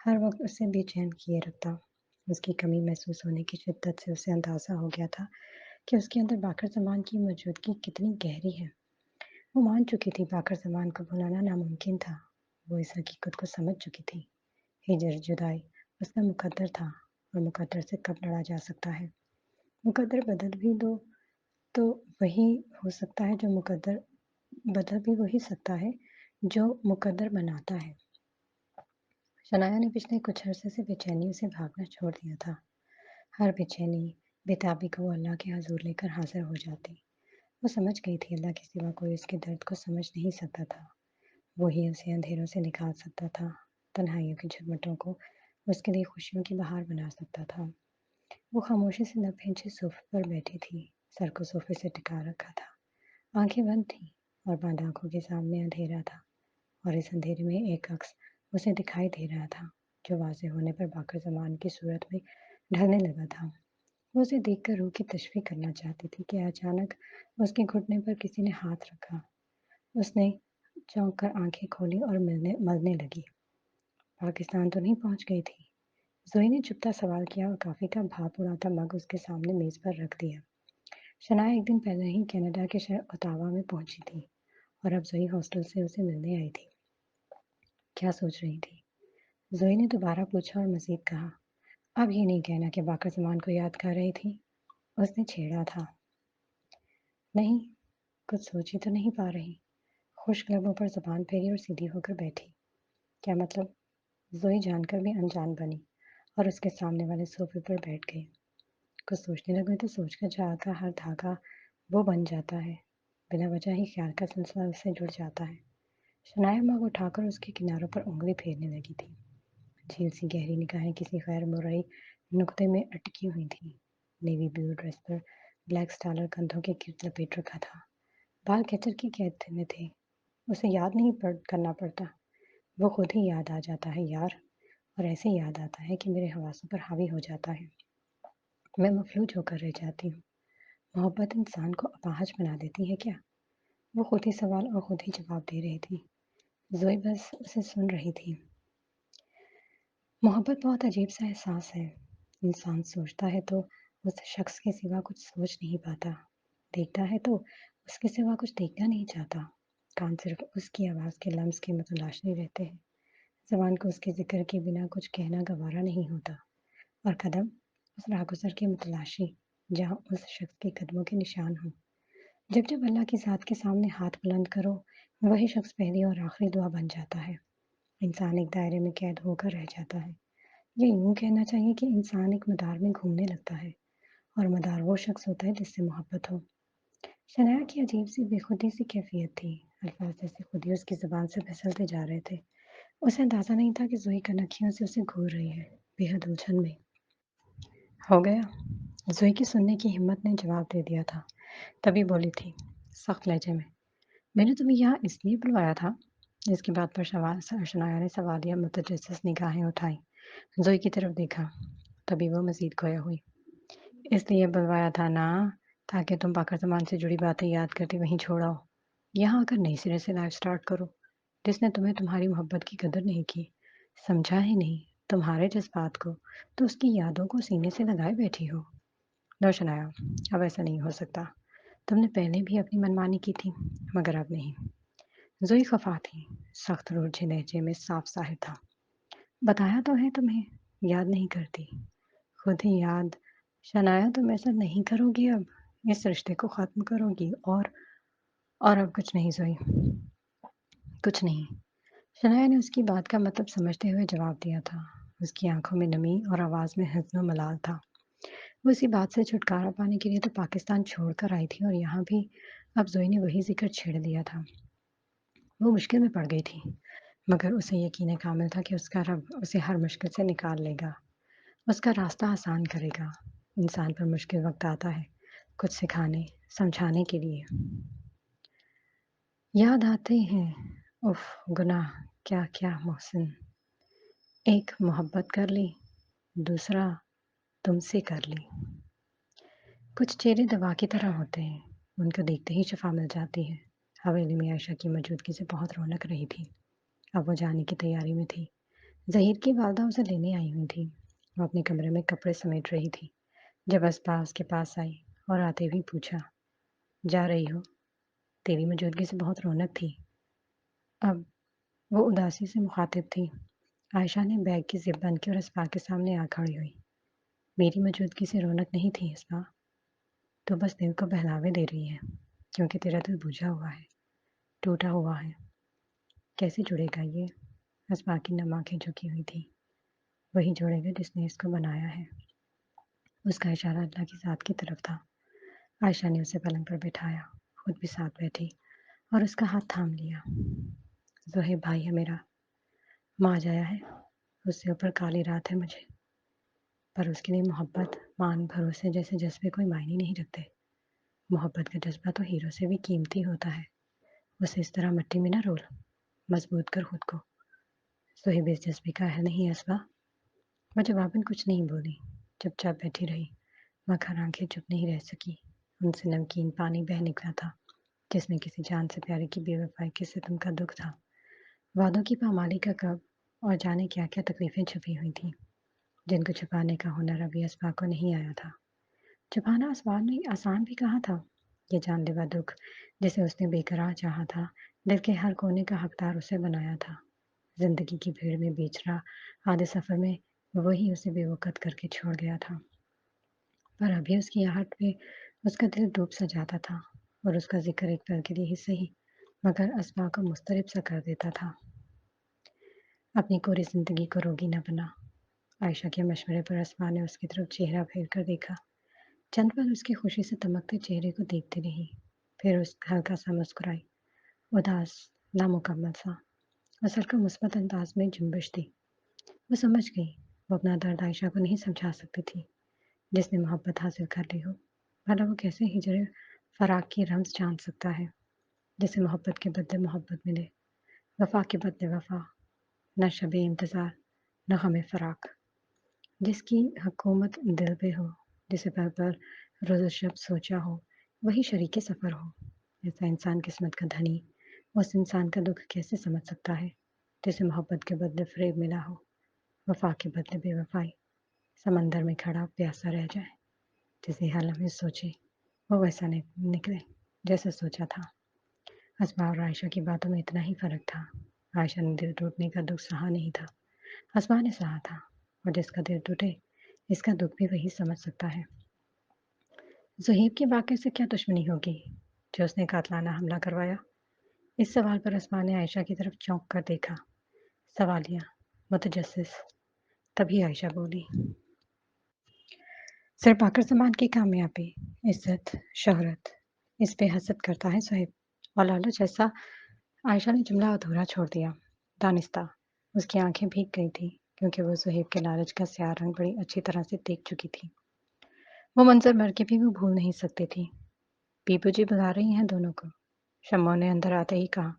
ہر وقت اسے بے چین کیے رکھتا۔ اس کی کمی محسوس ہونے کی شدت سے اسے اندازہ ہو گیا تھا کہ اس کے اندر باقر زمان کی موجودگی کتنی گہری ہے۔ وہ مان چکی تھی باقر زمان کو بھلانا ناممکن تھا۔ وہ اس حقیقت کو سمجھ چکی تھی۔ ہجر جدائی اس کا مقدر تھا اور مقدر سے کب لڑا جا سکتا ہے؟ مقدر بدل بھی دو تو وہی ہو سکتا ہے جو مقدر بدل بھی وہی سکتا ہے جو مقدر بناتا ہے۔ شنایا نے پچھلے کچھ عرصے سے بے چینیوں سے بھاگنا چھوڑ دیا تھا۔ ہر بے چینی بےتابی کو وہ اللہ کے حضور لے کر حاضر ہو جاتی۔ وہ سمجھ گئی تھی اللہ کے سوا کوئی اس کے درد کو سمجھ نہیں سکتا تھا۔ وہی اسے اندھیروں سے نکال سکتا تھا، تنہائیوں کی جھرمٹوں کو اس کے لیے خوشیوں کی بہار بنا سکتا تھا۔ وہ خاموشی سے 90 انچی صوفے پر بیٹھی تھی، سر کو صوفے سے ٹکا رکھا تھا، آنکھیں بند تھیں اور بند آنکھوں کے سامنے اندھیرا تھا، اور اس اندھیرے میں ایک عکس اسے دکھائی دے رہا تھا جو واضح ہونے پر باقر زمان کی صورت میں ڈھلنے لگا تھا۔ وہ اسے دیکھ کر روح کی تشفی کرنا چاہتی تھی کہ اچانک اس کے گھٹنے پر کسی نے ہاتھ رکھا۔ اس نے چونک کر آنکھیں کھولی اور ملنے لگی۔ پاکستان تو نہیں پہنچ گئی تھی؟ زوئی نے چپتا سوال کیا اور کافی کا بھاپ اڑاتا مگ اس کے سامنے میز پر رکھ دیا۔ شنایا ایک دن پہلے ہی کینیڈا کے شہر اوٹاوا میں پہنچی تھی اور اب زوئی ہاسٹل سے اسے ملنے آئی تھی۔ کیا سوچ رہی تھی؟ زوئی نے دوبارہ پوچھا اور مزید کہا، اب یہ نہیں کہنا کہ باقر زمان کو یاد کر رہی تھی۔ اس نے چھیڑا تھا۔ نہیں، کچھ سوچ ہی تو نہیں پا رہی۔ خشک لبوں پر زبان پھیری اور سیدھی ہو کر بیٹھی۔ کیا مطلب؟ زوئی جان کر بھی انجان بنی اور اس کے سامنے والے صوفے پر بیٹھ گئی۔ کچھ سوچنے لگے تو سوچ کر جا کا ہر دھاگا وہ بن جاتا ہے، بلا وجہ ہی خیال کا سلسلہ اس سے جڑ جاتا ہے۔ شنایا مگ اٹھا کر اس کے کناروں پر انگلی پھیرنے لگی تھی۔ جھیل سی گہری نگاہیں کسی غیر مرئی نقطے میں اٹکی ہوئی تھی۔ نیوی بلو ڈریس پر بلیک سٹالر کندھوں کے گرد لپیٹ رکھا تھا۔ بال کیچر کی قید میں تھے۔ اسے یاد نہیں کرنا پڑتا، وہ خود ہی یاد آ جاتا ہے یار، اور ایسے یاد آتا ہے کہ میرے حواسوں پر حاوی ہو جاتا ہے۔ میں مفلوج ہو کر رہ جاتی ہوں۔ محبت انسان کو اپاہج بنا دیتی ہے کیا؟ وہ خود ہی سوال اور خود ہی جواب دے رہی تھی۔ زوئی بس اسے سن رہی تھی۔ محبت بہت عجیب سا احساس ہے۔ انسان سوچتا ہے تو اس شخص کے سوا کچھ سوچ نہیں پاتا، دیکھتا ہے تو اس کے سوا کچھ دیکھنا نہیں چاہتا، کان صرف اس کی آواز کے لمس کے متلاشی رہتے ہیں، زبان کو اس کے ذکر کے بنا کچھ کہنا گوارا نہیں ہوتا، اور قدم اس راہگزر کے متلاشی جہاں اس شخص کے قدموں کے نشان ہوں۔ جب جب اللہ کی ذات کے سامنے ہاتھ بلند کرو، وہی شخص پہلی اور آخری دعا بن جاتا ہے۔ انسان ایک دائرے میں قید ہو کر رہ جاتا ہے، یا یوں کہنا چاہیے کہ انسان ایک مدار میں گھومنے لگتا ہے، اور مدار وہ شخص ہوتا ہے جس سے محبت ہو۔ شنایا کی عجیب سی بے خودی سی کیفیت تھی، الفاظ جیسے خود ہی اس کی زبان سے پھسلتے جا رہے تھے۔ اسے اندازہ نہیں تھا کہ زوئی کنکھیوں سے اسے گھور رہی ہے، بے حد الجھن میں۔ ہو گیا؟ زوئی کی سننے کی ہمت نے جواب دے دیا تھا، تبھی بولی تھی سخت لہجے میں نے تمہیں یہاں اس لیے بلوایا تھا۔ اس کی بات پر شنایا نے سوالیہ متجسس نگاہیں اٹھائیں، زوئی کی طرف دیکھا، تبھی وہ مزید کھویا ہوئی۔ اس لیے بلوایا تھا نا، تاکہ تم باقر زمان سے جڑی باتیں یاد کرتے وہیں چھوڑاؤ، یہاں آ کر نئی سرے سے لائف سٹارٹ کرو۔ جس نے تمہیں تمہاری محبت کی قدر نہیں کی، سمجھا ہی نہیں تمہارے جذبات کو، تو اس کی یادوں کو سینے سے لگائے بیٹھی ہو۔ لو شنایا، اب ایسا نہیں ہو سکتا۔ تم نے پہلے بھی اپنی منمانی کی تھی، مگر اب نہیں۔ زوئی خفا تھی، سخت روجھے لہجے میں صاف ظاہر تھا۔ بتایا تو ہے تمہیں، یاد نہیں کرتی؟ خود ہی یاد۔ شنایا تم ایسا نہیں کرو گی، اب اس رشتے کو ختم کرو گی، اور اب کچھ نہیں زوئی، کچھ نہیں۔ شنایا نے اس کی بات کا مطلب سمجھتے ہوئے جواب دیا تھا۔ اس کی آنکھوں میں نمی اور آواز میں حزن و ملال تھا۔ وہ اسی بات سے چھٹکارا پانے کے لیے تو پاکستان چھوڑ کر آئی تھی، اور یہاں بھی اب زوئی نے وہی ذکر چھیڑ دیا تھا۔ وہ مشکل میں پڑ گئی تھی، مگر اسے یقین کامل تھا کہ اس کا رب اسے ہر مشکل سے نکال لے گا، اس کا راستہ آسان کرے گا۔ انسان پر مشکل وقت آتا ہے کچھ سکھانے سمجھانے کے لیے۔ یاد آتے ہیں اف گناہ کیا کیا محسن، ایک محبت کر لی، دوسرا تم سے کر لی۔ کچھ چہرے دوا کی طرح ہوتے ہیں، ان کو دیکھتے ہی شفا مل جاتی ہے۔ حویلی میں عائشہ کی موجودگی سے بہت رونق رہی تھی۔ اب وہ جانے کی تیاری میں تھی۔ ظہیر کی والدہ اسے لینے آئی ہوئی تھی۔ وہ اپنے کمرے میں کپڑے سمیٹ رہی تھی جب اسبا اس کے پاس آئی اور آتے ہوئی پوچھا، جا رہی ہو؟ تیری موجودگی سے بہت رونق تھی۔ اب وہ اداسی سے مخاطب تھی۔ عائشہ نے بیگ کی زپ بند کی اور اسبا کے سامنے آ کھڑی ہوئی۔ میری موجودگی سے رونق نہیں تھی اسبا، تو بس دل کو بہلاوے دے رہی ہے، کیونکہ تیرا دل بجھا ہوا ہے، ٹوٹا ہوا ہے۔ کیسے جڑے گا یہ؟ اسبا کی نم آنکھیں جھکی ہوئی تھی۔ وہی جوڑے گا جس نے اس کو بنایا ہے۔ اس کا اشارہ اللہ کی ذات کی طرف تھا۔ عائشہ نے اسے پلنگ پر بٹھایا، خود بھی ساتھ بیٹھی اور اس کا ہاتھ تھام لیا۔ زہیب بھائی ہے میرا، ماں جایا ہے، اس سے اوپر کالی رات ہے مجھے، پر اس کے لیے محبت، مان، بھروسے جیسے جذبے کوئی معنی نہیں رکھتے۔ محبت کا جذبہ تو ہیرو سے بھی قیمتی ہوتا ہے، اسے اس طرح مٹی میں نہ رول، مضبوط کر خود کو۔ زہیب اس جذبے کا اہل نہیں ہے اسبا۔ وہ جواباً کچھ نہیں بولی، چپ چاپ بیٹھی رہی، مکھر آنکھیں چپ نہیں رہ سکی، ان سے نمکین پانی بہہ نکلا تھا جس میں کسی جان سے پیارے کی بے وفائی کے ستم کا دکھ تھا، وعدوں کی پامالی کا کب اور جانے کیا کیا تکلیفیں چھپی ہوئی تھیں جن کو چھپانے کا ہنر ابھی اسبا کو نہیں آیا تھا۔ چھپانا اسباب نے آسان بھی کہا تھا، یہ جان لیوا دکھ جسے اس نے بے قرار چاہا تھا، دل کے ہر کونے کا حقدار اسے بنایا تھا، زندگی کی بھیڑ میں بیچ رہا آدھے سفر میں وہی اسے بے وقت کر کے چھوڑ گیا تھا، پر ابھی اس کی آہٹ پہ اس کا دل ڈوب سا جاتا تھا اور اس کا ذکر ایک پل کے لیے ہی صحیح مگر اسبا کو مضطرب سا کر دیتا تھا۔ اپنی کوری زندگی کو روگی نہ بنا۔ عائشہ کے مشورے پر اسبا نے اس کی طرف چہرہ پھیر کر دیکھا، چند پل اس کی خوشی سے تمکتے چہرے کو دیکھتی رہی، پھر اس ہلکا سا مسکرائی، اداس، نامکمل سا، اس ہلکا مثبت انداز میں جنبش تھی۔ وہ سمجھ گئی، وہ اپنا درد عائشہ کو نہیں سمجھا سکتی تھی۔ جس نے محبت حاصل کر لی ہو، بھلا وہ کیسے ہجر فراق کی رمز جان سکتا ہے؟ جسے محبت کے بدلے محبت ملے، وفا کے بدلے وفا، نہ شب انتظار، نہ غم فراق، جس کی حکومت دل پہ ہو، جسے پل پل روز و شب سوچا ہو، وہی شریک سفر ہو۔ ایسا انسان قسمت کا دھنی اس انسان کا دکھ کیسے سمجھ سکتا ہے جسے محبت کے بدلے فریب ملا ہو، وفا کے بدلے بے وفائی، سمندر میں کھڑا پیاسا رہ جائے، جسے ہر لمحے سوچے وہ ویسا نکلے جیسا سوچا تھا۔ اسماء اور عائشہ کی باتوں میں اتنا ہی فرق تھا، عائشہ نے دل ٹوٹنے کا دکھ سہا نہیں تھا، اسماء نے سہا تھا، اور جس کا دل ٹوٹے اس کا دکھ بھی وہی سمجھ سکتا ہے۔ زہیب کے واقعے سے کیا دشمنی ہوگی جو اس نے قاتلانہ حملہ کروایا؟ اس سوال پر اسماء نے عائشہ کی طرف چونک کر دیکھا، سوالیہ، متجسس۔ تبھی عائشہ بولی، سر باقر زمان کی کامیابی، عزت، شہرت، اس پہ حسد کرتا ہے زہیب، اور لالچ ایسا۔ عائشہ نے جملہ ادھورا چھوڑ دیا، دانستہ۔ اس کی آنکھیں بھیگ گئی تھی کیونکہ وہ زہیب کے لالچ کا سیاہ رنگ بڑی اچھی طرح سے دیکھ چکی تھی۔ وہ منظر مر کے بھی وہ بھول نہیں سکتی تھی۔ بیبو جی بلا رہی ہیں دونوں کو، شمو نے اندر آتے ہی کہا۔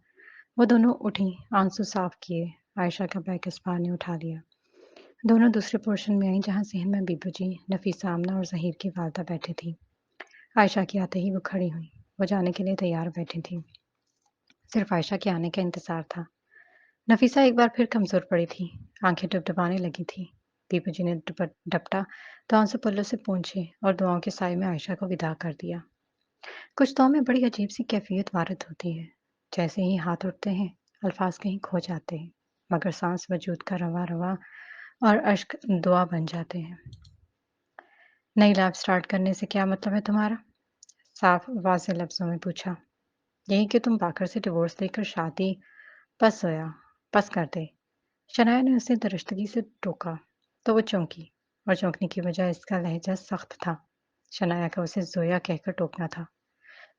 وہ دونوں اٹھیں، آنسو صاف کیے، عائشہ کا بیگ اسپا نے اٹھا لیا۔ دونوں دوسرے پورشن میں آئیں جہاں صحن میں بیبو جی، نفیسہ، آمنہ اور ظہیر کی والدہ بیٹھی تھی۔ عائشہ کے آتے ہی وہ کھڑی ہوئی، وہ جانے کے لیے تیار بیٹھی تھی، صرف عائشہ کے آنے کا انتظار تھا۔ نفیسہ ایک بار پھر کمزور پڑی تھی، آنکھیں ڈبڈبانے لگی تھی۔ بیبو جی نے ڈپٹا تو آنسو پلوں سے پونچھے اور دعاؤں کے سائے میں عائشہ کو وداع کر دیا۔ کچھ دعاؤں میں بڑی عجیب سی کیفیت وارد ہوتی ہے، جیسے ہی ہاتھ اٹھتے ہیں الفاظ کہیں کھو جاتے ہیں، مگر سانس وجود کا رواں رواں اور اشک دعا بن جاتے ہیں۔ نئی لائف سٹارٹ کرنے سے کیا مطلب ہے تمہارا؟ صاف واضح لفظوں میں پوچھا۔ یہی کہ تم باقر سے ڈیورس لے کر شادی پس کر دے۔ شنایا نے اسے درشتگی سے ٹوکا تو وہ چونکی، اور چونکنے کی وجہ اس کا لہجہ سخت تھا۔ شنایا کا اسے زویا کہہ کر ٹوکنا تھا،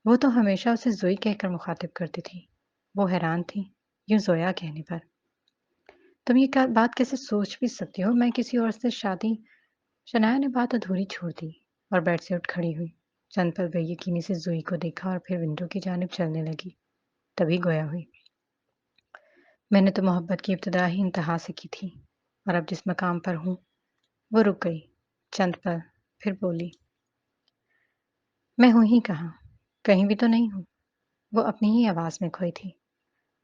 وہ تو ہمیشہ اسے زوئی کہہ کر مخاطب کرتی تھی۔ وہ حیران تھی یوں زویا کہنے پر۔ تم یہ بات کیسے سوچ بھی سکتی ہو، میں کسی اور سے شادی؟ شنایا نے بات ادھوری چھوڑ دی اور بیڈ سے اٹھ کھڑی ہوئی، چند پل بے یقینی سے زوئی کو دیکھا اور پھر ونڈو کی جانب چلنے لگی، تبھی گویا ہوئی۔ میں نے تو محبت کی ابتدا ہی انتہا سے کی تھی، اور اب جس مقام پر ہوں۔ وہ رک گئی چند پل، پھر بولی، میں ہوں ہی کہاں، کہیں بھی تو نہیں ہوں۔ وہ اپنی ہی آواز میں کھوئی تھی۔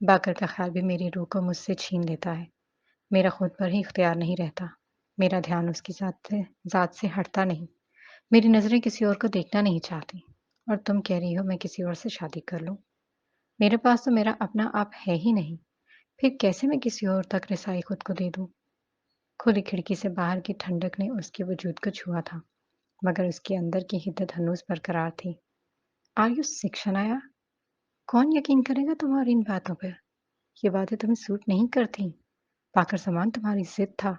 باقر کا خیال بھی میری روح کو مجھ سے چھین لیتا ہے، میرا خود پر ہی اختیار نہیں رہتا، میرا دھیان اس کی ذات سے ہٹتا نہیں، میری نظریں کسی اور کو دیکھنا نہیں چاہتی، اور تم کہہ رہی ہو میں کسی اور سے شادی کر لوں؟ میرے پاس تو میرا اپنا آپ ہے ہی نہیں، پھر کیسے میں کسی اور تک رسائی خود کو دے دوں؟ کھلی کھڑکی سے باہر کی ٹھنڈک نے اس کے وجود کو چھوا تھا، مگر اس کے اندر کی حدت ہنوز برقرار تھی۔ آر یو سک شنایا؟ کون یقین کرے گا تمہاری ان باتوں پہ؟ یہ باتیں تمہیں سوٹ نہیں کرتی۔ باقر سامان تمہاری ضد تھا،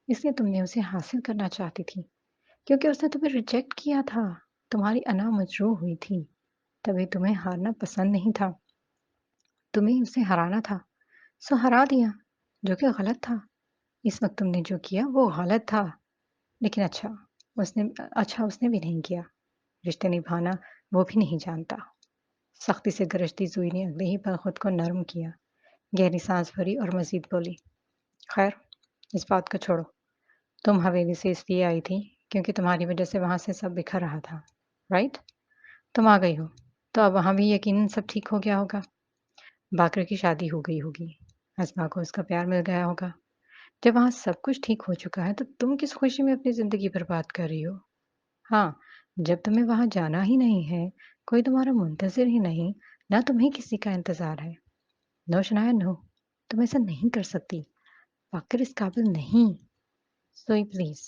اس لیے تم نے اسے حاصل کرنا چاہتی تھی، کیونکہ اس نے تمہیں ریجیکٹ کیا تھا، تمہاری انا مجروح ہوئی تھی، تبھی تمہیں ہارنا پسند نہیں تھا، تمہیں اسے ہرانا تھا، سو ہرا دیا، جو کہ غلط تھا۔ اس وقت تم نے جو کیا وہ غلط تھا، لیکن اس نے بھی نہیں کیا۔ رشتے نبھانا وہ بھی نہیں جانتا۔ سختی سے گرجتی زوئی نے اگلے ہی پل خود کو نرم کیا، گہری سانس بھری اور مزید بولی، خیر اس بات کو چھوڑو، تم حویلی سے اس لیے آئی تھی کیونکہ تمہاری وجہ سے وہاں سے سب بکھر رہا تھا، رائٹ؟ تم آ گئی ہو تو اب وہاں بھی یقیناً سب ٹھیک ہو گیا ہوگا، باقر کی شادی ہو گئی ہوگی، اسما کو اس کا پیار مل گیا ہوگا۔ جب وہاں سب کچھ ٹھیک ہو چکا ہے تو تم کس خوشی میں اپنی زندگی برباد کر رہی ہو؟ ہاں، جب تمہیں وہاں جانا ہی نہیں ہے، کوئی تمہارا منتظر ہی نہیں، نہ تمہیں کسی کا انتظار ہے۔ نو شنایا نو، تم ایسا نہیں کر سکتی، باقر اس قابل نہیں۔ زوئی پلیز،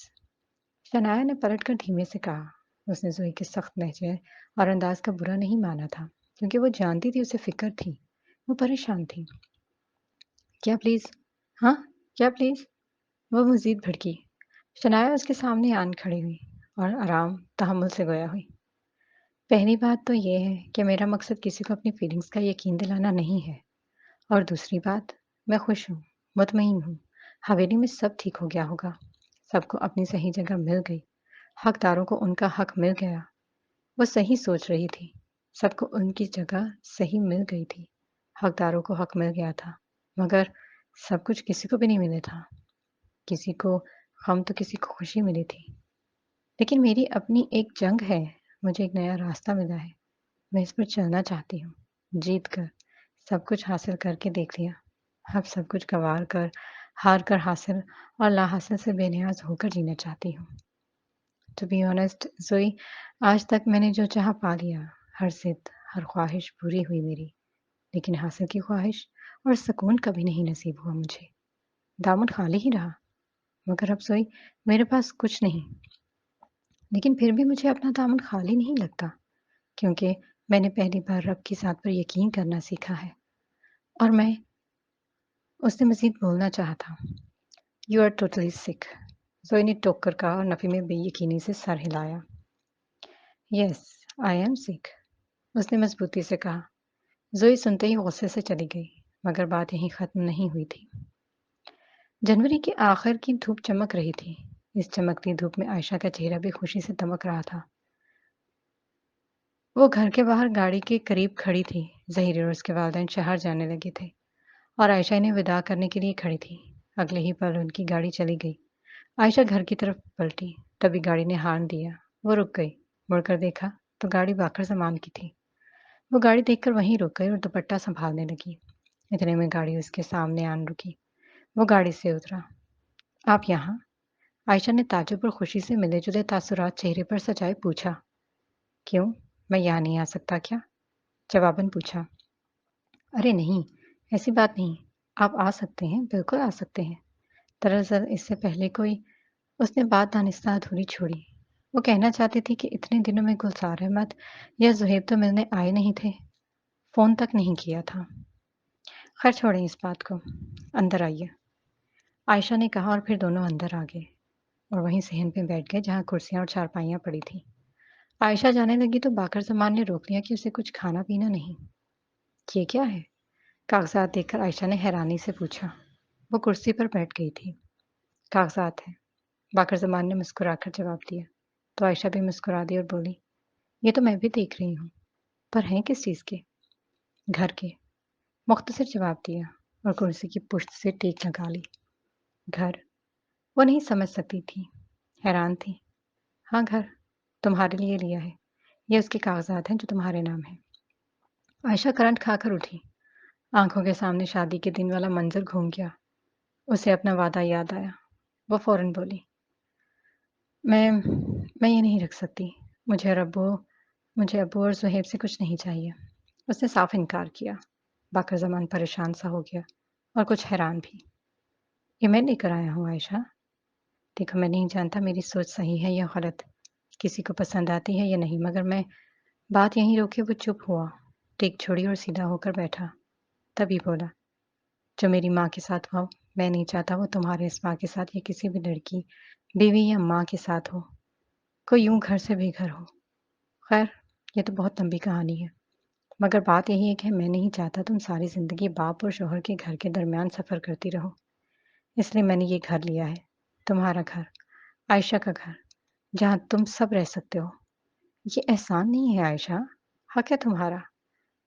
شنایا نے پلٹ کر دھیمے سے کہا۔ اس نے زوئی کے سخت لہجے اور انداز کا برا نہیں مانا تھا، کیونکہ وہ جانتی تھی اسے فکر تھی، وہ پریشان تھی۔ کیا پلیز؟ ہاں کیا پلیز؟ وہ مزید بھڑکی۔ شنایا اس کے سامنے آن کھڑی ہوئی اور آرام تحمل سے گویا ہوئی۔ پہلی بات تو یہ ہے کہ میرا مقصد کسی کو اپنی فیلنگز کا یقین دلانا نہیں ہے، اور دوسری بات، میں خوش ہوں، مطمئن ہوں، حویلی میں سب ٹھیک ہو گیا ہوگا، سب کو اپنی صحیح جگہ مل گئی، حقداروں کو ان کا حق مل گیا۔ وہ صحیح سوچ رہی تھی، سب کو ان کی جگہ صحیح مل گئی تھی، حقداروں کو حق مل گیا تھا، مگر سب کچھ کسی کو بھی نہیں ملے تھا، کسی کو غم تو کسی کو خوشی ملی تھی۔ لیکن میری اپنی ایک جنگ ہے، مجھے ایک نیا راستہ ملا ہے، میں اس پر چلنا چاہتی ہوں، جیت کر، سب کچھ حاصل کر کے دیکھ لیا، اب سب کچھ گنوار کر، ہار کر حاصل اور لا حاصل سے بے نیاز ہو کر جینا چاہتی ہوں۔ ٹو بی آنیسٹ زوئی، آج تک میں نے جو چاہا پا لیا، ہر ضد، ہر خواہش پوری ہوئی میری، لیکن حاصل کی خواہش اور سکون کبھی نہیں نصیب ہوا مجھے، دامن خالی ہی رہا۔ مگر اب زوئی میرے پاس کچھ نہیں، لیکن پھر بھی مجھے اپنا دامن خالی نہیں لگتا، کیونکہ میں نے پہلی بار رب کی ذات پر یقین کرنا سیکھا ہے، اور اس نے مزید بولنا چاہا تھا۔ یو آر ٹوٹلی سک، زوئی نے ٹوک کر کہا اور نفی میں بے یقینی سے سر ہلایا۔ یس آئی ایم سک، اس نے مضبوطی سے کہا۔ زوئی سنتے ہی غصے سے چلی گئی، مگر بات یہیں ختم نہیں ہوئی تھی۔ جنوری کے آخر کی دھوپ چمک رہی تھی، اس چمکتی دھوپ میں عائشہ کا چہرہ بھی خوشی سے دمک رہا تھا۔ وہ گھر کے باہر گاڑی کے قریب کھڑی تھی، ظہیر اور اس کے والدین شہر جانے لگے تھے، اور عائشہ انہیں وداع کرنے کے لیے کھڑی تھی۔ اگلے ہی پل ان کی گاڑی چلی گئی۔ عائشہ گھر کی طرف پلٹی، تبھی گاڑی نے ہارن دیا، وہ رک گئی، مڑ کر دیکھا تو گاڑی باقر زمان کی تھی۔ وہ گاڑی دیکھ کر وہیں رک گئی اور دوپٹہ سنبھالنے لگی، اتنے میں گاڑی اس کے سامنے آن رکی۔ وہ گاڑی سے اترا۔ آپ یہاں؟ عائشہ نے تعجب اور خوشی سے ملے جلے تاثرات چہرے پر سجائے پوچھا۔ کیوں، میں یہاں نہیں آ سکتا کیا؟ جواباً پوچھا۔ ارے نہیں، ایسی بات نہیں، آپ آ سکتے ہیں، بالکل آ سکتے ہیں۔ دراصل اس سے پہلے اس نے بات دانستہ ادھوری چھوڑی۔ وہ کہنا چاہتی تھی کہ اتنے دنوں میں گلزار احمد یا زہیب تو ملنے آئے نہیں تھے، فون تک نہیں کیا تھا۔ خیر چھوڑیں اس بات کو، اندر آئیے، عائشہ نے کہا، اور پھر دونوں اندر آ گئے اور وہیں صحن پہ بیٹھ گئے جہاں کرسیاں اور چارپائیاں پڑی تھیں۔ عائشہ جانے لگی تو باقر زمان نے روک لیا کہ اسے کچھ کھانا پینا نہیں۔ یہ کیا ہے؟ کاغذات دیکھ کر عائشہ نے حیرانی سے پوچھا۔ وہ کرسی پر بیٹھ گئی تھی۔ کاغذات ہیں، باقر زمان نے مسکرا کر جواب دیا، تو عائشہ بھی مسکرا دی اور بولی، یہ تو میں بھی دیکھ رہی ہوں، پر ہیں کس چیز کے؟ گھر کے، مختصر جواب دیا اور کرسی کی پشت سے ٹیک لگا لی۔ گھر؟ وہ نہیں سمجھ سکتی تھی، حیران تھی۔ ہاں گھر، تمہارے لیے لیا ہے، یہ اس کے کاغذات ہیں جو تمہارے نام ہیں۔ عائشہ کرنٹ کھا کر اٹھی، آنکھوں کے سامنے شادی کے دن والا منظر گھوم گیا۔ اسے اپنا وعدہ یاد آیا۔ وہ فوراً بولی، میں میں یہ نہیں رکھ سکتی۔ مجھے اور ابو مجھے ابو اور زہیب سے کچھ نہیں چاہیے۔ اس نے صاف انکار کیا۔ باقر زمان پریشان سا ہو گیا اور کچھ حیران بھی۔ یہ میں لے کر آیا ہوں عائشہ۔ دیکھو میں نہیں جانتا میری سوچ صحیح ہے یا غلط، کسی کو پسند آتی ہے یا نہیں، مگر میں بات یہیں روکے وہ چپ ہوا، ٹیک چھوڑی اور سیدھا ہو کر بیٹھا۔ تبھی بولا، جو میری ماں کے ساتھ ہوا میں نہیں چاہتا وہ تمہارے اس ماں کے ساتھ یا کسی بھی لڑکی بیوی یا ماں کے ساتھ ہو، کوئی یوں گھر سے بے گھر ہو۔ خیر یہ تو بہت لمبی کہانی ہے، مگر بات یہی ہے کہ میں نہیں چاہتا تم ساری زندگی باپ اور شوہر کے گھر کے درمیان سفر کرتی رہو، اس لیے میں نے یہ گھر لیا ہے، تمہارا گھر، عائشہ کا گھر، جہاں تم سب رہ سکتے ہو۔ یہ احسان نہیں ہے عائشہ، حق ہے تمہارا۔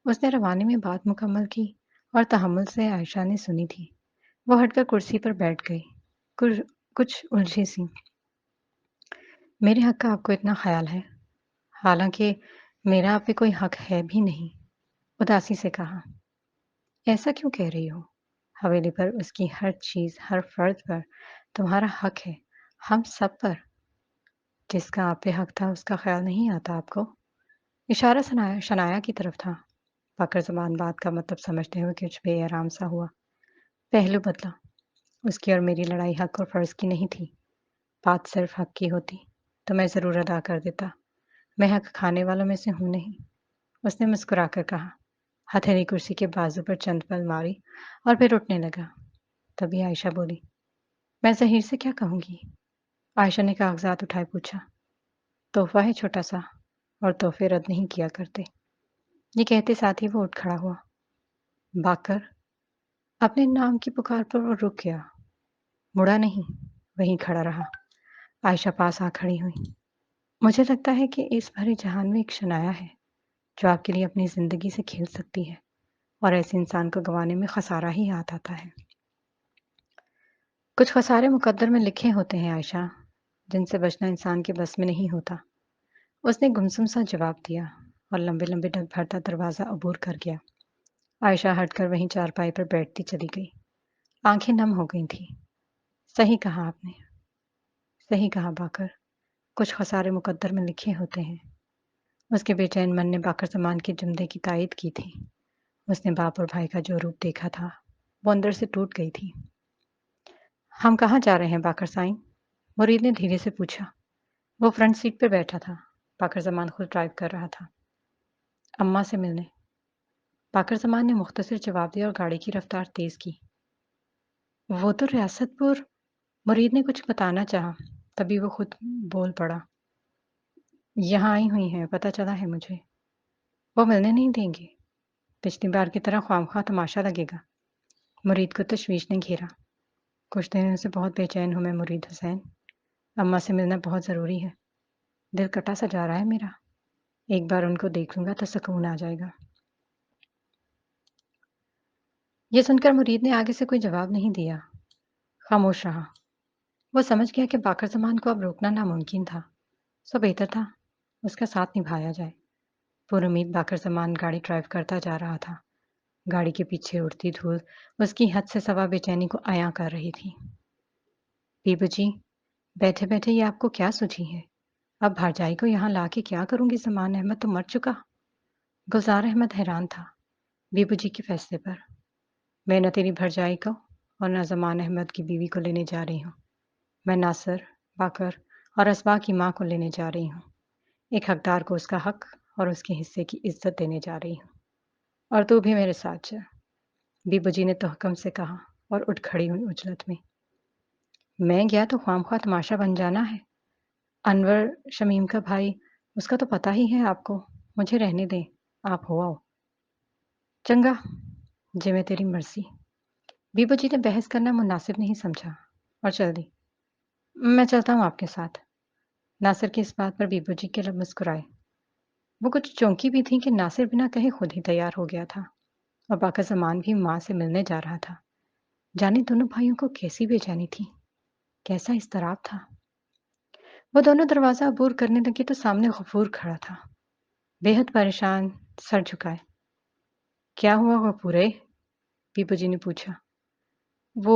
اس نے روانی میں بات مکمل کی اور تحمل سے عائشہ نے سنی تھی۔ وہ ہٹ کر کرسی پر بیٹھ گئی، کچھ کچھ الجھی سی۔ میرے حق کا آپ کو اتنا خیال ہے، حالانکہ میرا آپ پہ کوئی حق ہے بھی نہیں، اداسی سے کہا۔ ایسا کیوں کہہ رہی ہو؟ حویلی پر اس کی ہر چیز، ہر فرد پر تمہارا حق ہے، ہم سب پر۔ جس کا آپ پہ حق تھا اس کا خیال نہیں آتا آپ کو؟ اشارہ شنایا کی طرف تھا۔ باقر زبان بات کا مطلب سمجھتے ہوئے کچھ بے آرام سا ہوا۔ پہلو بدلا۔ اس کی اور میری لڑائی حق اور فرض کی نہیں تھی، بات صرف حق کی ہوتی تو میں ضرور ادا کر دیتا۔ میں حق کھانے والوں میں سے ہوں نہیں۔ اس نے مسکرا کر کہا، ہتھیلی کرسی کے بازو پر چند پل ماری اور پھر اٹھنے لگا۔ تبھی عائشہ بولی، میں ظہیر سے کیا کہوں گی؟ عائشہ نے کاغذات اٹھائے پوچھا، تحفہ ہے چھوٹا سا، اور تحفے رد نہیں کیا کرتے۔ یہ کہتے ساتھ ہی وہ اٹھ کھڑا ہوا۔ باقر، اپنے نام کی پکار پر وہ رک گیا، مڑا نہیں، وہیں کھڑا رہا۔ عائشہ پاس آ کھڑی ہوئی۔ مجھے لگتا ہے کہ اس بھرے جہان میں ایک شنایا ہے جو آپ کے لیے اپنی زندگی سے کھیل سکتی ہے، اور ایسے انسان کو گنوانے میں خسارہ ہی ہاتھ آتا ہے۔ کچھ خسارے مقدر میں لکھے ہوتے ہیں عائشہ، جن سے بچنا انسان کے بس میں نہیں ہوتا۔ اس نے گمسم سا جواب دیا اور لمبے لمبے ڈگ بھرتا دروازہ عبور کر گیا۔ عائشہ ہٹ کر وہیں چارپائی پر بیٹھتی چلی گئی۔ آنکھیں نم ہو گئی تھیں۔ صحیح کہا آپ نے، صحیح کہا باقر، کچھ خسارے مقدر میں لکھے ہوتے ہیں۔ اس کے بے چین من نے باقر زمان کے جملے کی تائید کی تھی۔ اس نے باپ اور بھائی کا جو روپ دیکھا تھا وہ اندر سے ٹوٹ گئی تھی۔ ہم کہاں جا رہے ہیں باقر سائن؟ مرید نے دھیرے سے پوچھا۔ وہ فرنٹ سیٹ پر بیٹھا تھا، باقر زمان خود ڈرائیو کر رہا تھا۔ اماں سے ملنے، باقر زمان نے مختصر جواب دیا اور گاڑی کی رفتار تیز کی۔ وہ تو ریاست پور، مرید نے کچھ بتانا چاہا، تبھی وہ خود بول پڑا، یہاں آئی ہوئی ہیں، پتہ چلا ہے مجھے۔ وہ ملنے نہیں دیں گے؟ پچھلی بار کی طرح خواہ تماشا لگے گا؟ مرید کو تشویش نے گھیرا۔ کچھ دنوں سے بہت بے چین ہوں میں مرید حسین، اماں سے ملنا بہت ضروری ہے، دل کٹا سا جا رہا ہے میرا، ایک بار ان کو دیکھ لوں گا تو سکون آ جائے گا۔ یہ سن کر مرید نے آگے سے کوئی جواب نہیں دیا، خاموش رہا۔ وہ سمجھ گیا کہ باقر زمان کو اب روکنا ناممکن تھا، سو بہتر تھا اس کا ساتھ نبھایا جائے۔ پر امید باقر زمان گاڑی ڈرائیو کرتا جا رہا تھا۔ گاڑی کے پیچھے اڑتی دھول اس کی حد سے سوا بے چینی کو عیاں کر رہی تھی۔ بیبو جی، بیٹھے بیٹھے یہ آپ کو کیا سوچی ہے؟ اب بھرجائی کو یہاں لا کے کیا کروں گی؟ زمان احمد تو مر چکا۔ گلزار احمد حیران تھا بیبو جی کے فیصلے پر۔ میں نہ تیری بھرجائی کو اور نہ زمان احمد کی بیوی کو لینے جا رہی ہوں، میں ناصر، باقر اور اسبا کی ماں کو لینے جا رہی ہوں، ایک حقدار کو اس کا حق اور اس کے حصے کی عزت دینے جا رہی ہوں، اور تو بھی میرے ساتھ چل، بیبو جی نے تحکم سے کہا اور اٹھ کھڑی ہوئی اجلت میں۔ میں گیا تو خواہ تماشا بن جانا ہے، انور شمیم کا بھائی، اس کا تو پتہ ہی ہے آپ کو، مجھے رہنے دیں، آپ ہو آؤ۔ چنگا، جے میں تیری مرضی۔ بیبو جی نے بحث کرنا مناسب نہیں سمجھا اور چل دی۔ میں چلتا ہوں آپ کے ساتھ۔ ناصر کی اس بات پر بیبو جی کے لب مسکرائے۔ وہ کچھ چونکی بھی تھی کہ ناصر بنا کہے خود ہی تیار ہو گیا تھا، اور باقر زمان بھی ماں سے ملنے جا رہا تھا۔ جانے دونوں بھائیوں کو کیسی بے چینی تھی، کیسا اضطراب تھا۔ وہ دونوں دروازہ عبور کرنے لگے تو سامنے غفور کھڑا تھا، بے حد پریشان، سر جھکائے۔ کیا ہوا غفورے؟ بیبو جی نے پوچھا۔ وہ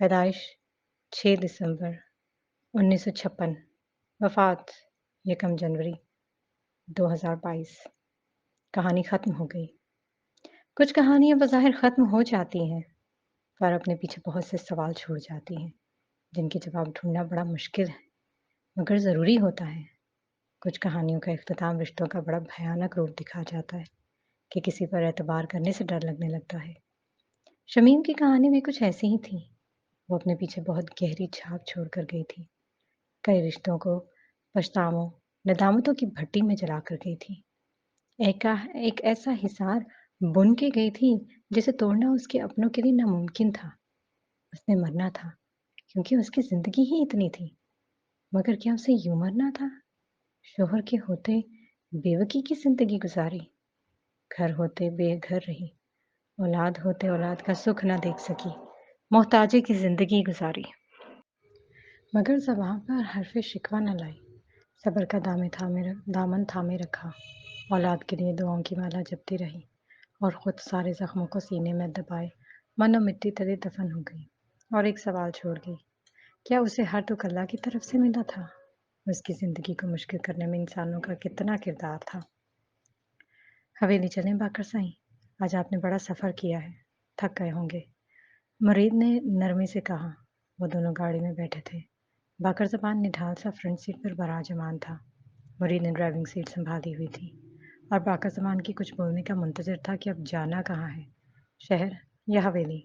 پیدائش 6 دسمبر 1956، وفات 1 جنوری 2022۔ کہانی ختم ہو گئی۔ کچھ کہانیاں بظاہر ختم ہو جاتی ہیں، پر اپنے پیچھے بہت سے سوال چھوڑ جاتی ہیں، جن کے جواب ڈھونڈنا بڑا مشکل ہے، مگر ضروری ہوتا ہے۔ کچھ کہانیوں کا اختتام رشتوں کا بڑا بھیانک روپ دکھا جاتا ہے کہ کسی پر اعتبار کرنے سے ڈر لگنے لگتا ہے۔ شمیم کی کہانی بھی کچھ ایسی ہی تھی۔ وہ اپنے پیچھے بہت گہری چھاپ چھوڑ کر گئی تھی۔ کئی رشتوں کو پچھتاووں، ندامتوں کی بھٹی میں جلا کر گئی تھی۔ ایک ایسا حصار بن کے گئی تھی جسے توڑنا اس کے اپنوں کے لیے ناممکن تھا۔ اس نے مرنا تھا کیونکہ اس کی زندگی ہی اتنی تھی، مگر کیا اسے یوں مرنا تھا؟ شوہر کے ہوتے بیوکی کی زندگی گزاری، گھر ہوتے بے گھر رہی، اولاد ہوتے اولاد کا سکھ نہ دیکھ سکی، محتاجی کی زندگی گزاری، مگر زباں پر حرف شکوہ نہ لائی، صبر کا دامن تھامے رکھا، اولاد کے لیے دعاؤں کی مالا جپتی رہی اور خود سارے زخموں کو سینے میں دبائے من و مٹی تلے دفن ہو گئی۔ اور ایک سوال چھوڑ گئی، کیا اسے ہر دکھ اللہ کی طرف سے ملا تھا؟ اس کی زندگی کو مشکل کرنے میں انسانوں کا کتنا کردار تھا۔ حویلی چلیں باقر سائیں، آج آپ نے بڑا سفر کیا ہے، تھک گئے ہوں گے، مرید نے نرمی سے کہا۔ وہ دونوں گاڑی میں بیٹھے تھے۔ باقر زبان نڈھال سا فرنٹ سیٹ پر براجمان تھا، مرید نے ڈرائیونگ سیٹ سنبھالی ہوئی تھی اور باقر زمان کی کچھ بولنے کا منتظر تھا کہ اب جانا کہاں ہے، شہر یا حویلی؟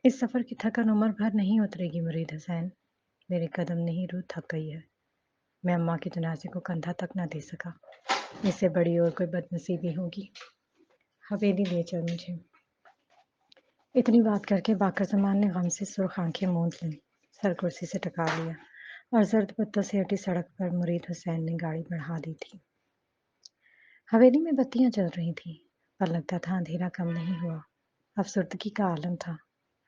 اس سفر کی تھکن عمر بھر نہیں اترے گی مرید حسین، میرے قدم نہیں روح تھک گئی ہے، میں اماں کے جنازے کو کندھا تک نہ دے سکا، اس سے بڑی اور کوئی بد نصیبی ہوگی، حویلی لے چل مجھے۔ اتنی بات کر کے باقر زمان نے غم سے سرخ آنکھیں موند لیں، سر کرسی سے ٹکا لیا اور زرد پتوں سے ہٹی سڑک پر مرید حسین نے گاڑی بڑھا دی تھی۔ حویلی میں بتیاں جل رہی تھیں، پر لگتا تھا اندھیرا کم نہیں ہوا، افسردگی کا عالم تھا،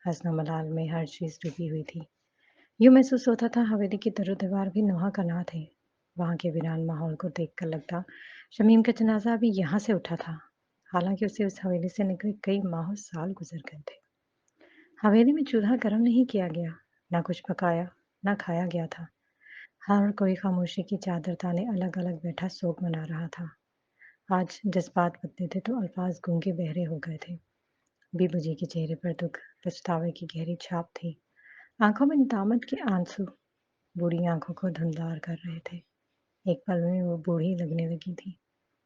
حزن و ملال میں ہر چیز ڈوبی ہوئی تھی۔ یوں محسوس ہوتا تھا حویلی کی در و دیوار بھی نوحہ کا نہ تھے۔ وہاں کے ویران ماحول کو دیکھ کر لگتا شمیم کا جنازہ ابھی یہاں سے اٹھا تھا، حالانکہ اسے اس حویلی سے نکلے کئی ماہ و سال گزر گئے تھے۔ حویلی میں چولہا گرم نہیں کیا گیا، نہ کچھ پکایا، نہ کھایا گیا تھا، ہر کوئی خاموشی کی چادر تانے الگ الگ بیٹھا سوگ منا رہا تھا۔ آج جذبات بدلے تھے تو الفاظ گونگے بہرے ہو گئے تھے۔ بیبو جی کے چہرے پر دکھ، پچھتاوے کی گہری چھاپ تھی، آنکھوں میں ندامت کے آنسو بوڑھی آنکھوں کو دھندار کر رہے تھے۔ ایک پل میں وہ بوڑھی لگنے لگی تھی،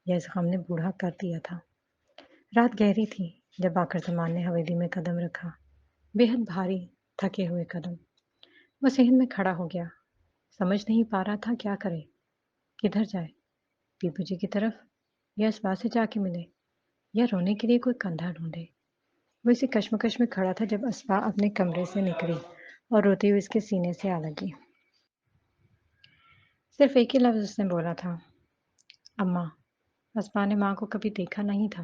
یا اس غم نے بوڑھا کر دیا تھا۔ رات گہری تھی جب باقر زمان نے حویلی میں قدم رکھا، بے حد بھاری تھکے ہوئے قدم۔ وہ صحن میں کھڑا ہو گیا، سمجھ نہیں پا رہا تھا کیا کرے، کدھر جائے، بیبو جی کی طرف یا اسبا سے جا کے ملے یا رونے کے لیے کوئی کندھا ڈھونڈے۔ وہ اسی کشمکش میں کھڑا تھا جب اسبا اپنے کمرے سے نکلی اور روتی ہوئی اس کے سینے سے آ لگی۔ صرف ایک ہی لفظ اس نے بولا تھا، اماں۔ اسبا نے ماں کو کبھی دیکھا نہیں تھا،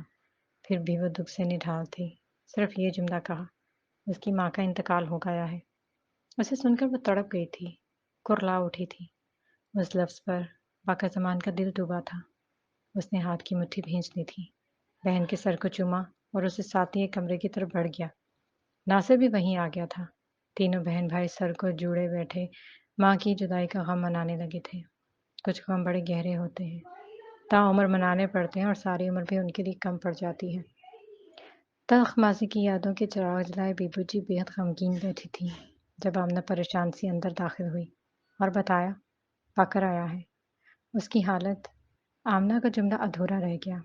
پھر بھی وہ دکھ سے نڈھال تھی، صرف یہ جملہ کہا، اس کی ماں کا انتقال ہو گیا ہے۔ اسے سن کر وہ تڑپ گئی تھی، کرلا اٹھی تھی۔ اس لفظ پر باقر زمان کا دل ڈوبا تھا۔ اس نے ہاتھ کی مٹھی بھینچ لی تھی، بہن کے سر کو چوما اور اسے ساتھ ہی کمرے کی طرف بڑھ گیا۔ ناصر بھی وہیں آ گیا تھا۔ تینوں بہن بھائی سر کو جوڑے بیٹھے ماں کی جدائی کا غم منانے لگے تھے۔ کچھ غم بڑے گہرے ہوتے ہیں، تاعمر منانے پڑتے ہیں اور ساری عمر بھی ان کے لیے کم پڑ جاتی ہے۔ تلخ ماضی کی یادوں کے چراغ جلائے بیبو جی بے حد غمگین بیٹھی تھی جب آمنہ پریشان سی اندر داخل ہوئی اور بتایا، باقر آیا ہے۔ اس کی حالت، آمنہ کا جملہ ادھورا رہ گیا۔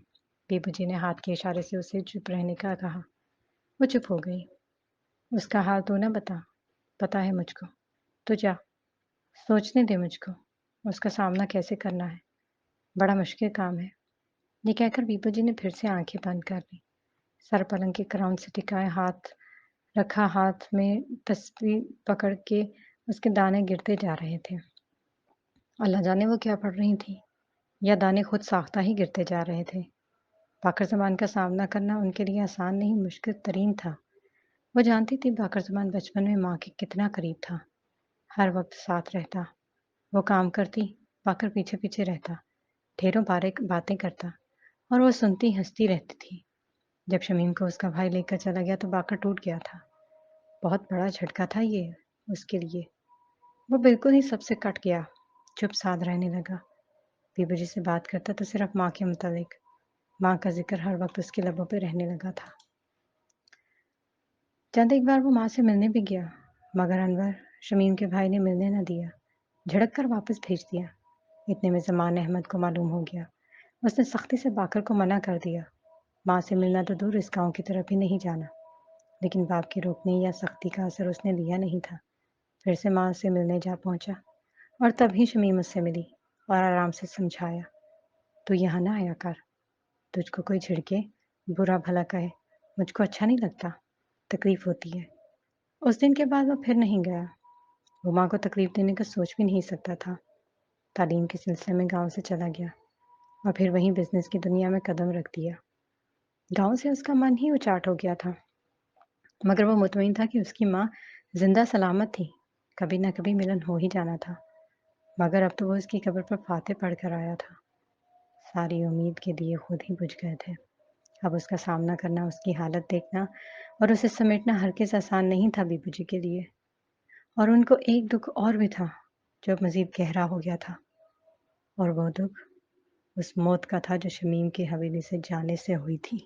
بیبو جی نے ہاتھ کے اشارے سے اسے چپ رہنے کا کہا۔ وہ چپ ہو گئی۔ اس کا حال تو نہ بتا، پتا ہے مجھ کو، تو جا، سوچنے دے مجھ کو، اس کا سامنا کیسے کرنا ہے، بڑا مشکل کام ہے۔ یہ کہہ کر بیبو جی نے پھر سے آنکھیں بند کر لی، سر پلنگ کے کراؤن سے ٹکائے ہاتھ میں تسبیح پکڑ کے اس کے دانے گرتے جا رہے تھے۔ اللہ جانے وہ کیا پڑھ رہی تھی، یا دانے خود ساختہ ہی گرتے جا رہے تھے۔ باقر زمان کا سامنا کرنا ان کے لیے آسان نہیں، مشکل ترین تھا۔ وہ جانتی تھی باقر زمان بچپن میں ماں کے کتنا قریب تھا، ہر وقت ساتھ رہتا، وہ کام کرتی، باقر پیچھے پیچھے رہتا، ڈھیروں باتیں کرتا اور وہ سنتی ہنستی رہتی تھی۔ جب شمیم کو اس کا بھائی لے کر چلا گیا تو باقر ٹوٹ گیا تھا۔ بہت بڑا جھٹکا تھا یہ اس کے لیے۔ وہ بالکل ہی سب سے کٹ گیا، چپ سادھ رہنے لگا۔ بیبو جی سے بات کرتا تو صرف ماں کے متعلق، ماں کا ذکر ہر وقت اس کے لبوں پہ رہنے لگا تھا۔ چند ایک بار وہ ماں سے ملنے بھی گیا، مگر انور شمیم کے بھائی نے ملنے نہ دیا، جھڑک کر واپس بھیج دیا۔ اتنے میں زمان احمد کو معلوم ہو گیا، اس نے سختی سے باکر کو منع کر دیا۔ ماں سے ملنا تو دور، اس گاؤں کی طرف ہی نہیں جانا، لیکن باپ کی روکنے یا سختی کا اثر اس نے لیا نہیں تھا۔ پھر سے ماں سے ملنے جا پہنچا اور تب ہی شمیم اس سے ملی اور آرام سے سمجھایا، تو یہاں نہ آیا کر، تجھ کو کوئی جھڑکے، برا بھلا کہے، مجھ کو اچھا نہیں لگتا، تکلیف ہوتی ہے۔ اس دن کے بعد وہ پھر نہیں گیا۔ وہ ماں کو تکلیف دینے کا سوچ بھی نہیں سکتا تھا۔ تعلیم کے سلسلے میں گاؤں سے چلا گیا اور پھر وہیں بزنس کی دنیا میں قدم رکھ دیا۔ گاؤں سے اس کا من ہی اچاٹ ہو گیا تھا، مگر وہ مطمئن تھا کہ اس کی ماں زندہ سلامت تھی، کبھی نہ کبھی ملن ہو ہی جانا تھا۔ مگر اب تو وہ اس کی قبر پر فاتح پڑھ کر آیا تھا۔ ساری امید کے دیے خود ہی بجھ گئے تھے۔ اب اس کا سامنا کرنا، اس کی حالت دیکھنا اور اسے سمیٹنا ہرگز آسان نہیں تھا بیبو جی کے لیے۔ اور ان کو ایک دکھ اور بھی تھا جو اب مزید گہرا ہو گیا تھا، اور وہ دکھ اس موت کا تھا جو شمیم کی حویلی سے جانے سے ہوئی تھی۔